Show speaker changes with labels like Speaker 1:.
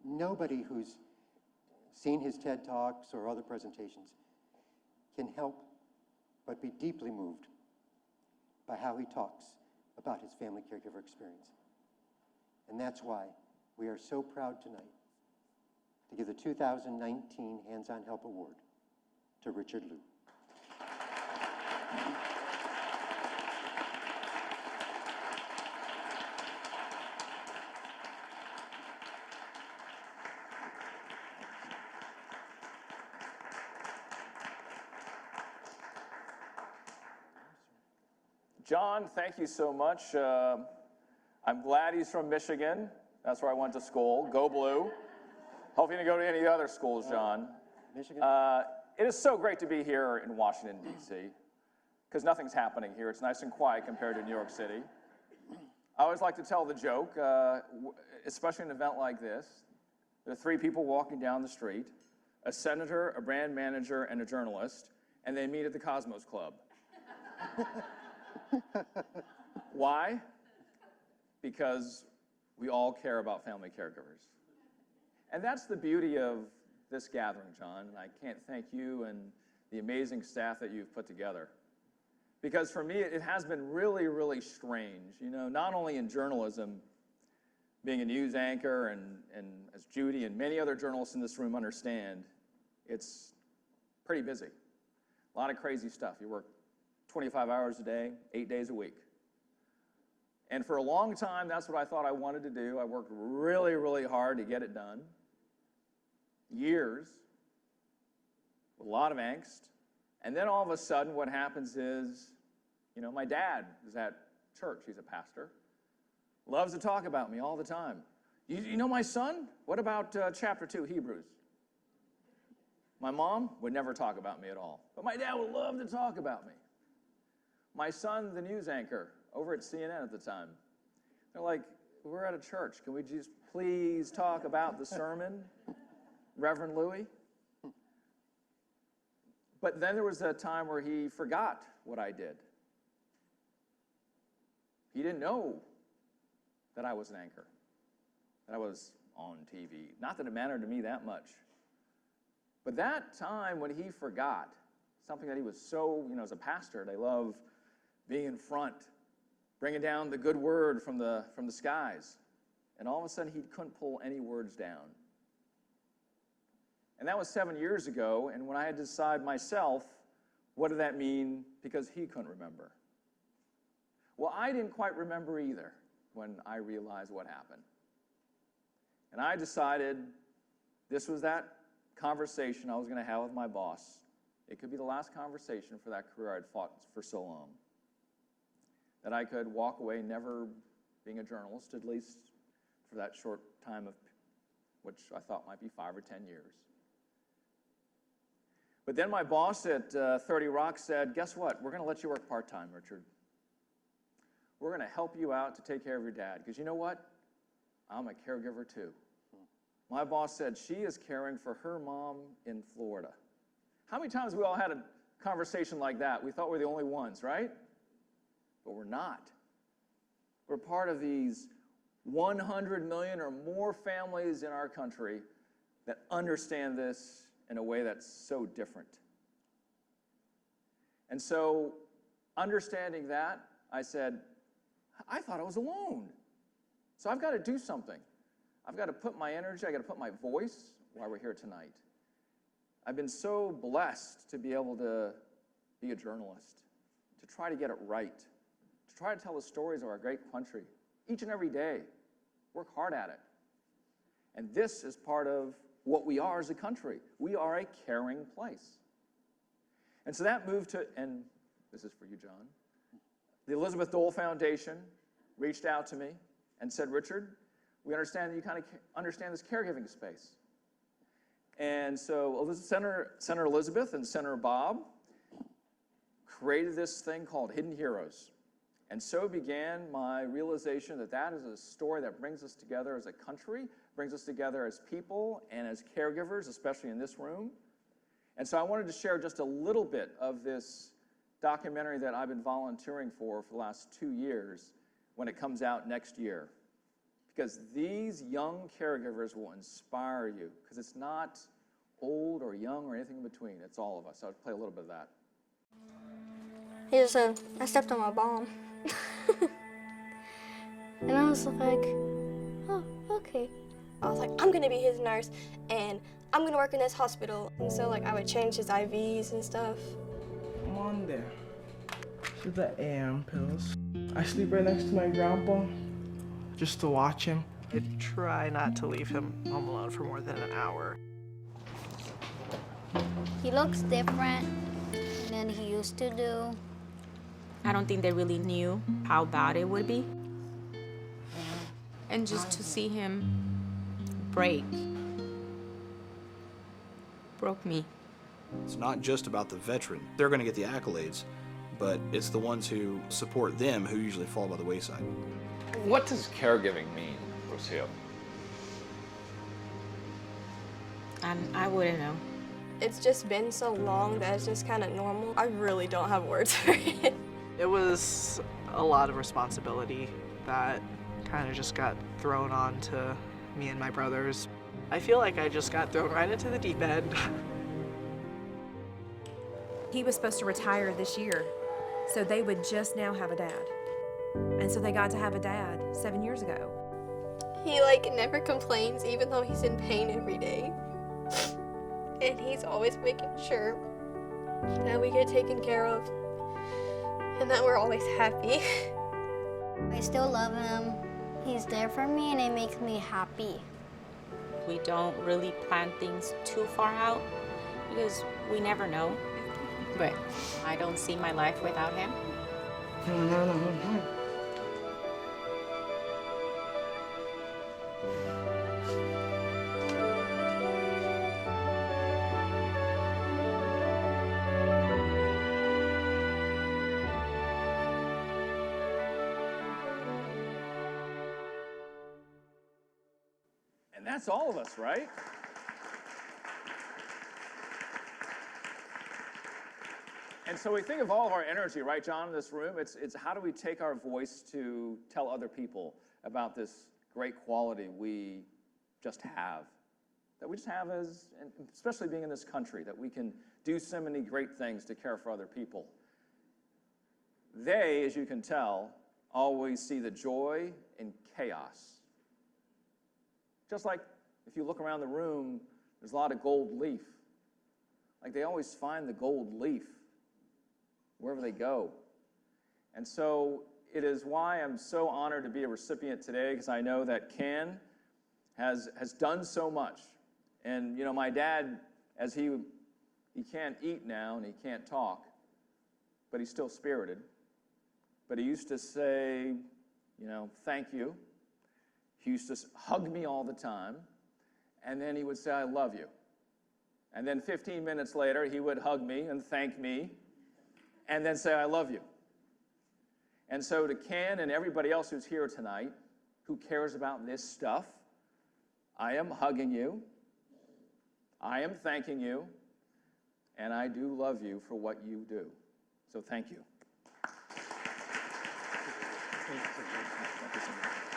Speaker 1: nobody who's seen his TED Talks or other presentations can help but be deeply moved by how he talks about his family caregiver experience. And that's why we are so proud tonight to give the 2019 Hands-On Help Award to Richard Liu.
Speaker 2: John, thank you so much. I'm glad he's from Michigan. That's where I went to school. Go Blue. Hoping to go to any other schools, John.
Speaker 1: Michigan?
Speaker 2: It is so great to be here in Washington, D.C., because nothing's happening here. It's nice and quiet compared to New York City. I always like to tell the joke, especially in an event like this. There are three people walking down the street, a senator, a brand manager, and a journalist, and they meet at the Cosmos Club. Why? Because we all care about family caregivers. And that's the beauty of this gathering, John, and I can't thank you and the amazing staff that you've put together. Because for me, it has been really, really strange. You know, not only in journalism, being a news anchor, and as Judy and many other journalists in this room understand, it's pretty busy. A lot of crazy stuff. You work 25 hours a day, 8 days a week. And for a long time, that's what I thought I wanted to do. I worked really, really hard to get it done. Years, with a lot of angst. And then all of a sudden, what happens is, you know, my dad is at church. He's a pastor. Loves to talk about me all the time. You know my son? What about chapter 2, Hebrews? My mom would never talk about me at all. But my dad would love to talk about me. My son, the news anchor, over at CNN at the time, they're like, we're at a church. Can we just please talk about the sermon, Reverend Louis? But then there was a time where he forgot what I did. He didn't know that I was an anchor, that I was on TV. Not that it mattered to me that much. But that time when he forgot, something that he was so, you know, as a pastor, they love being in front, bringing down the good word from the skies. And all of a sudden, he couldn't pull any words down. And that was 7 years ago, and when I had to decide myself, what did that mean? Because he couldn't remember. Well, I didn't quite remember either when I realized what happened. And I decided this was that conversation I was going to have with my boss. It could be the last conversation for that career I'd fought for so long. That I could walk away never being a journalist, at least for that short time of which I thought might be 5 or 10 years. But then my boss at 30 Rock said, guess what? We're going to let you work part-time, Richard. We're going to help you out to take care of your dad. Because you know what? I'm a caregiver too. My boss said she is caring for her mom in Florida. How many times have we all had a conversation like that? We thought we were the only ones, right? But we're not. We're part of these 100 million or more families in our country that understand this in a way that's so different. And so, understanding that, I said, I thought I was alone. So I've got to do something. I've got to put my energy, I've got to put my voice while we're here tonight. I've been so blessed to be able to be a journalist, to try to get it right, to try to tell the stories of our great country each and every day. Work hard at it. And this is part of what we are as a country. We are a caring place. And so that moved to, and this is for you, John, the Elizabeth Dole Foundation reached out to me and said, Richard, we understand that you kind of understand this caregiving space. And so Senator Elizabeth and Senator Bob created this thing called Hidden Heroes. And so began my realization that that is a story that brings us together as a country, brings us together as people and as caregivers, especially in this room. And so I wanted to share just a little bit of this documentary that I've been volunteering for the last 2 years when it comes out next year. because these young caregivers will inspire you, because it's not old or young or anything in between. It's all of us. I'll play a little bit of that.
Speaker 3: He just said, I stepped on my bomb. And I was like, oh, okay. I was like, I'm gonna be his nurse, and I'm gonna work in this hospital. And so like I would change his IVs and stuff.
Speaker 4: I'm on there. This is the AM pills. I sleep right next to my grandpa just to watch him. I try not to leave him home alone for more than an hour.
Speaker 5: He looks different than he used to do.
Speaker 6: I don't think they really knew how bad it would be. And just to see him break broke me.
Speaker 7: It's not just about the veteran. They're going to get the accolades, but it's the ones who support them who usually fall by the wayside.
Speaker 8: What does caregiving mean, Rocio?
Speaker 6: I wouldn't know.
Speaker 3: It's just been so long that it's just kind of normal. I really don't have words for it.
Speaker 4: It was a lot of responsibility that kind of just got thrown on to me and my brothers. I feel like I just got thrown right into the deep end.
Speaker 9: He was supposed to retire this year, so they would just now have a dad. And so they got to have a dad 7 years ago.
Speaker 3: He like never complains even though he's in pain every day. And he's always making sure that we get taken care of and that we're always happy.
Speaker 5: I still love him. He's there for me and it makes me happy.
Speaker 6: We don't really plan things too far out because we never know. But I don't see my life without him.
Speaker 2: And that's all of us, right? And so we think of all of our energy, right, John, in this room? It's how do we take our voice to tell other people about this great quality we just have, that we just have as, and especially being in this country, that we can do so many great things to care for other people. They, as you can tell, always see the joy in chaos. Just like if you look around the room, there's a lot of gold leaf. Like they always find the gold leaf wherever they go. And so it is why I'm so honored to be a recipient today, because I know that Ken has done so much. And you know, my dad, as he can't eat now and he can't talk, but he's still spirited. But he used to say, you know, thank you. He used to hug me all the time, and then he would say, I love you. And then 15 minutes later, he would hug me and thank me, and then say, I love you. And so to Ken and everybody else who's here tonight, who cares about this stuff, I am hugging you, I am thanking you, and I do love you for what you do. So thank you. Thank you so much.